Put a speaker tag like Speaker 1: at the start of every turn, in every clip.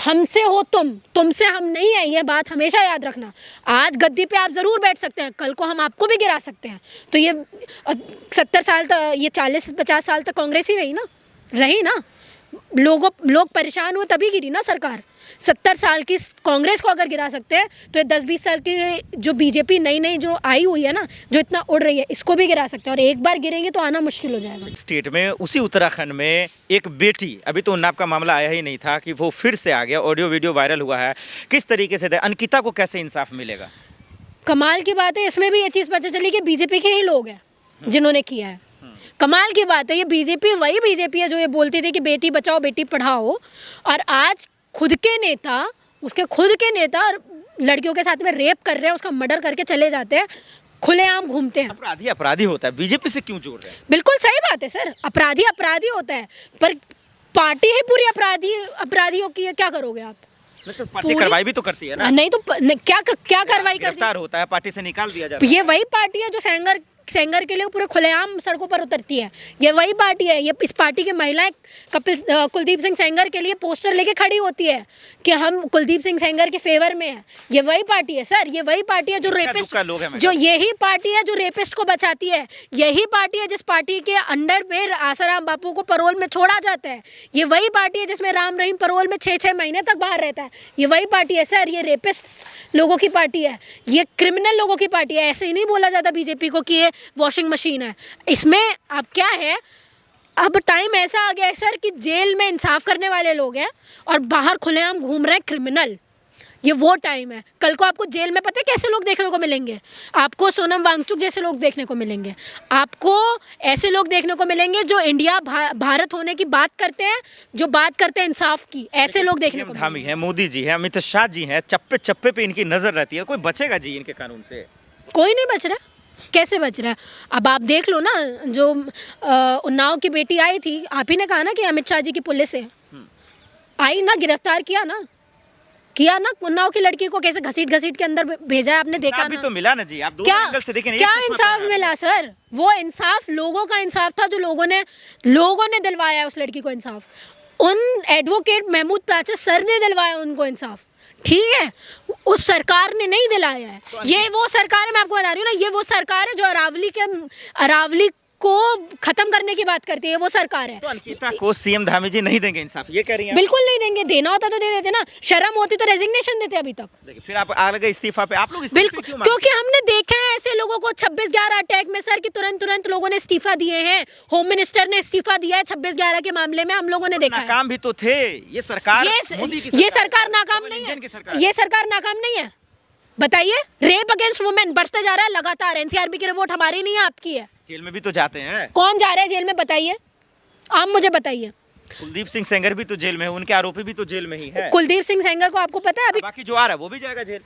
Speaker 1: हमसे हो तुमसे हम नहीं है, ये बात हमेशा याद रखना। आज गद्दी पे आप ज़रूर बैठ सकते हैं, कल को हम आपको भी गिरा सकते हैं। तो ये 70 साल तक, ये 40-50 साल तक कांग्रेस ही रही ना। लोग परेशान हुए तभी गिरी ना सरकार। 70 साल की कांग्रेस को अगर गिरा सकते हैं तो ये 10-20 साल की जो बीजेपी नई जो आई हुई है ना, जो इतना उड़ रही है, इसको भी गिरा सकते हैं। और एक बार गिरेंगे तो आना मुश्किल हो जाएगा।
Speaker 2: स्टेट में, उसी उत्तराखंड में एक बेटी, अभी तो उन्नाव का मामला आया ही नहीं था कि वो फिर से आ गया, ऑडियो वीडियो वायरल हुआ है। किस तरीके से अंकिता को कैसे इंसाफ मिलेगा?
Speaker 1: कमाल की बात है, इसमें भी ये चीज़ पता चली कि बीजेपी के ही लोग हैं जिन्होंने किया है। कमाल की बात है, ये बीजेपी वही बीजेपी है जो ये बोलती थी कि बेटी बचाओ बेटी पढ़ाओ, और आज उसके खुद के नेता लड़कियों के साथ में रेप कर रहे हैं, उसका मर्डर करके चले जाते हैं, खुलेआम घूमते हैं।
Speaker 2: अपराधी होता है, बीजेपी से क्यों जोड़ रहे हैं?
Speaker 1: बिल्कुल सही बात है सर, अपराधी होता है, पर पार्टी ही पूरी अपराधियों की है। क्या करोगे आप?
Speaker 2: तो पार्टी कार्रवाई भी तो करती है ना।
Speaker 1: नहीं तो क्या कार्रवाई करती है?
Speaker 2: गिरफ्तार होता है, पार्टी से निकाल दिया जाता है।
Speaker 1: ये वही पार्टी है जो सेंगर के लिए पूरे खुलेआम सड़कों पर उतरती है। ये वही पार्टी है। ये इस पार्टी की महिलाएं कुलदीप सिंह सेंगर के लिए पोस्टर लेके खड़ी होती है कि हम कुलदीप सिंह सेंगर के फेवर में हैं। ये वही पार्टी है सर, ये वही पार्टी है जो रेपिस्ट, यही पार्टी है जो रेपिस्ट को बचाती है। यही पार्टी है जिस पार्टी के अंडर में आसाराम बापू को पैरोल में छोड़ा जाता है। ये वही पार्टी है जिसमें राम रहीम पैरोल में 6-6 महीने तक बाहर रहता है। ये वही पार्टी है सर, ये रेपिस्ट लोगों की पार्टी है, ये क्रिमिनल लोगों की पार्टी है। ऐसे ही नहीं बोला जाता बीजेपी को कि ये वॉशिंग मशीन है। इसमें अब क्या है, अब टाइम ऐसा आ गया है सर कि जेल में इंसाफ करने वाले लोग हैं और बाहर खुलेआम घूम रहे हैं क्रिमिनल। ये वो टाइम है। कल को आपको जेल में पता है कैसे लोग देखने को मिलेंगे? आपको सोनम वांगचुक जैसे लोग देखने को मिलेंगे। आपको ऐसे लोग देखने को मिलेंगे जो इंडिया भारत होने की बात करते हैं, जो बात करते हैं इंसाफ की। ऐसे लोग देखने को
Speaker 2: धामी है, मोदी जी है, अमित शाह जी हैं, चप्पे चप्पे पे इनकी नजर रहती है। कोई बचेगा जी इनके कानून से?
Speaker 1: कोई नहीं बच रहा। कैसे बच रहा है? अब आप देख लो ना, जो उन्नाव की बेटी आई थी, आप ही ने कहा ना कि अमित शाह जी की पुलिस से आई ना, गिरफ्तार किया ना उन्नाव की लड़की को कैसे घसीट के अंदर भेजा है, आपने देखा ना?
Speaker 2: तो मिला ना जी, आप दोनों एंगल से देखें।
Speaker 1: क्या इंसाफ मिला सर? वो इंसाफ लोगों का इंसाफ था, जो लोगों ने दिलवाया उस लड़की को इंसाफ। उन एडवोकेट महमूद प्राचा सर ने दिलवाया उनको इंसाफ, ठीक है? उस सरकार ने नहीं दिलाया है। ये वो सरकार है, मैं आपको बता रही हूँ ना, ये वो सरकार है जो अरावली को खत्म करने की बात करती है। वो सरकार है।
Speaker 2: तो अंकिता को सीएम धामी जी नहीं देंगे इंसाफ, ये कह रही हैं?
Speaker 1: बिल्कुल नहीं देंगे। देना होता तो दे देते ना, शर्म होती तो रेजिग्नेशन देते अभी तक।
Speaker 2: देखिए, फिर आप आ गए इस्तीफा पे। आप लोग
Speaker 1: बिल्कुल, क्योंकि हमने देखा है ऐसे लोगों को 26/11 अटैक में सर कि तुरंत लोगों ने इस्तीफा दिए हैं। होम मिनिस्टर ने इस्तीफा दिया है 26/11 के मामले में, हम लोगों ने देखा है।
Speaker 2: नाकाम भी तो थे ये सरकार।
Speaker 1: ये सरकार नाकाम नहीं है। ये सरकार नाकाम नहीं है। बताइए, रेप अगेंस्ट वुमेन बढ़ते जा रहा है लगातार। एनसीआरबी की रिपोर्ट हमारी नहीं है, आपकी है।
Speaker 2: जेल में भी तो जाते हैं।
Speaker 1: कौन जा रहा है जेल में? बताइए, आप मुझे बताइए।
Speaker 2: कुलदीप सिंह सेंगर भी तो जेल में है, उनके आरोपी भी तो जेल में ही है।
Speaker 1: कुलदीप सिंह सेंगर को आपको पता है अभी
Speaker 2: बाकी जो आ रहा है वो भी जाएगा जेल।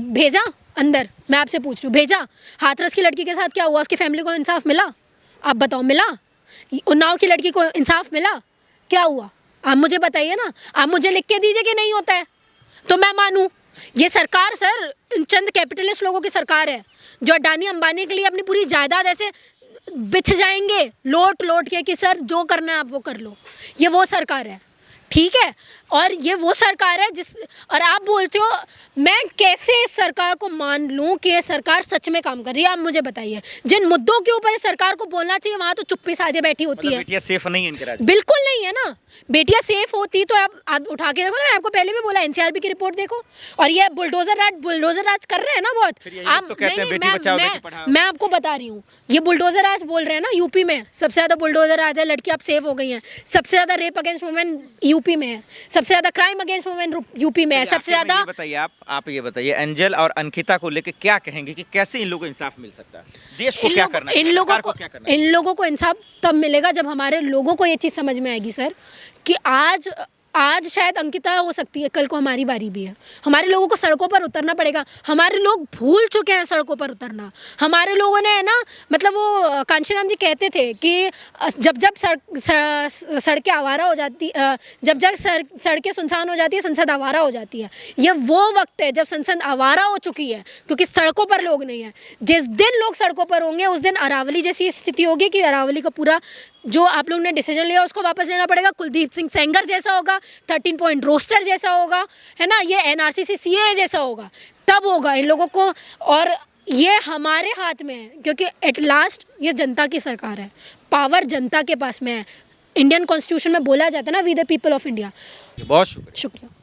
Speaker 1: भेजा अंदर? मैं आपसे पूछ रही हूँ, भेजा? हाथरस की लड़की के साथ क्या हुआ? उसकी फैमिली को इंसाफ मिला? आप बताओ, मिला? उन्नाव की लड़की को इंसाफ मिला? क्या हुआ? आप मुझे बताइए ना। आप मुझे लिख के दीजिए कि नहीं होता है तो मैं मानूं। ये सरकार सर चंद कैपिटलिस्ट लोगों की सरकार है, जो अडानी अंबानी के लिए अपनी पूरी जायदाद ऐसे बिछ जाएंगे लोट के कि सर जो करना है आप वो कर लो। ये वो सरकार है, ठीक है? और ये वो सरकार है और आप बोलते हो, मैं कैसे इस सरकार को मान लूं कि ये सरकार सच में काम कर रही है? आप मुझे बताइए। जिन मुद्दों के ऊपर सरकार को बोलना चाहिए वहां तो चुप्पी साधे बैठी होती है।
Speaker 2: बेटियां सेफ नहीं है इनके राज्य?
Speaker 1: बिल्कुल नहीं है ना। बेटियां सेफ होती तो आप उठा के देखो ना। आपको पहले भी बोला, एनसीआरबी की रिपोर्ट देखो। और ये बुलडोजर राज कर रहे हैं ना बहुत।
Speaker 2: आप तो कहते हैं बेटी बचाओ बेटी पढ़ाओ।
Speaker 1: मैं आपको बता रही हूँ, ये बुलडोजर राज बोल रहे हैं ना। यूपी में सबसे ज्यादा बुलडोजर राज है। लड़की आप सेफ हो गई हैं। सबसे ज्यादा रेप अगेंस्ट वुमेन यूपी में है। सबसे ज्यादा क्राइम अगेंस्ट वुमेन यूपी में है। सबसे ज्यादा।
Speaker 2: बताइए, आप ये बताइए, एंजल और अंकिता को लेकर क्या कहेंगे कि कैसे इन लोगों को इंसाफ मिल सकता है? देश को क्या करना है?
Speaker 1: इन लोगों को इंसाफ तब मिलेगा जब हमारे लोगों को ये चीज़ समझ में आएगी सर कि आज शायद अंकिता हो सकती है, कल को हमारी बारी भी है। हमारे लोगों को सड़कों पर उतरना पड़ेगा। हमारे लोग भूल चुके हैं सड़कों पर उतरना। हमारे लोगों ने है ना, मतलब वो कांशीराम जी कहते थे कि जब सड़कें आवारा हो जाती, जब सड़कें सुनसान हो जाती है, संसद आवारा हो जाती है। ये वो वक्त है जब संसद आवारा हो चुकी है, क्योंकि सड़कों पर लोग नहीं है। जिस दिन लोग सड़कों पर होंगे उस दिन अरावली जैसी स्थिति होगी कि अरावली का पूरा जो आप लोग ने डिसीजन लिया उसको वापस लेना पड़ेगा। कुलदीप सिंह सेंगर जैसा होगा, 13 पॉइंट रोस्टर जैसा होगा, है ना, ये एनआरसी CAA जैसा होगा, तब होगा इन लोगों को। और ये हमारे हाथ में है, क्योंकि एट लास्ट ये जनता की सरकार है, पावर जनता के पास में है। इंडियन कॉन्स्टिट्यूशन में बोला जाता है ना, we the people of India.
Speaker 2: बहुत शुक्रिया।
Speaker 1: शुक्रिया।